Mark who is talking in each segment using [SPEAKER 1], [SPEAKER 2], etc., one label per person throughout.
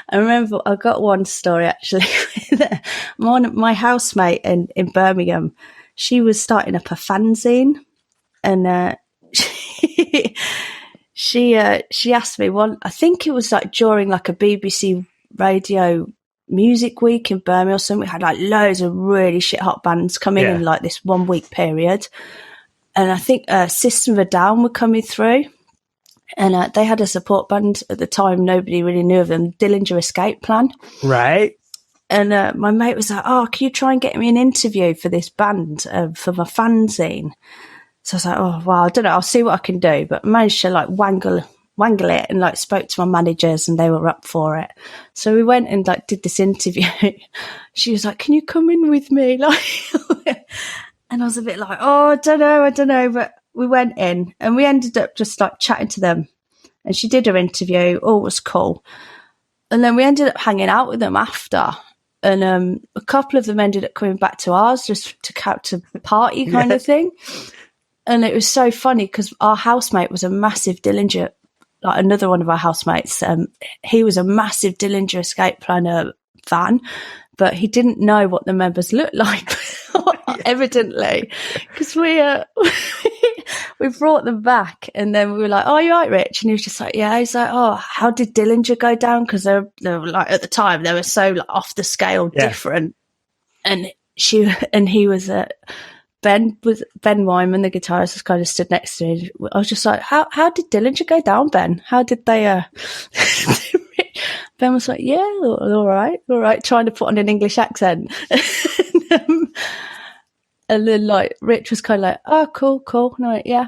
[SPEAKER 1] I remember I got one story actually. My housemate in Birmingham, she was starting up a fanzine, and she asked me one. I think it was like during like a BBC radio music week in Birmingham or something. We had like loads of really shit hot bands coming in like this 1 week period, and I think System of a Down were coming through. And they had a support band at the time. Nobody really knew of them. Dillinger Escape Plan.
[SPEAKER 2] Right.
[SPEAKER 1] And my mate was like, "Oh, can you try and get me an interview for this band for my fanzine?" So I was like, "Oh, well, I don't know. I'll see what I can do." But I managed to like wangle it and like spoke to my managers and they were up for it. So we went and like did this interview. She was like, "Can you come in with me?" Like, and I was a bit like, "Oh, I don't know." But we went in and we ended up just like chatting to them, and she did her interview. All was cool. And then we ended up hanging out with them after. And a couple of them ended up coming back to ours just to party kind of thing. And it was so funny because our housemate was a massive Dillinger, like another one of our housemates. He was a massive Dillinger Escape Planner fan, but he didn't know what the members looked like, evidently, because we brought them back, and then we were like, "Oh, you right, Rich?" And he was just like, "Yeah." He's like, "Oh, how did Dillinger go down?" Because they were like, at the time they were so like off the scale different. And he was Ben Wyman, the guitarist, was kind of stood next to me. I was just like, "How did Dillinger go down, Ben? How did they?" Ben was like, "Yeah, all right," trying to put on an English accent. And then like Rich was kind of like, "Oh, cool." And I'm like, "Yeah."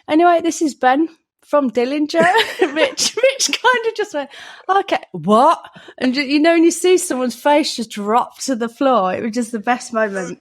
[SPEAKER 1] Anyway, this is Ben from Dillinger. Rich kind of just went, "Okay, what?" And you know, when you see someone's face just drop to the floor, it was just the best moment.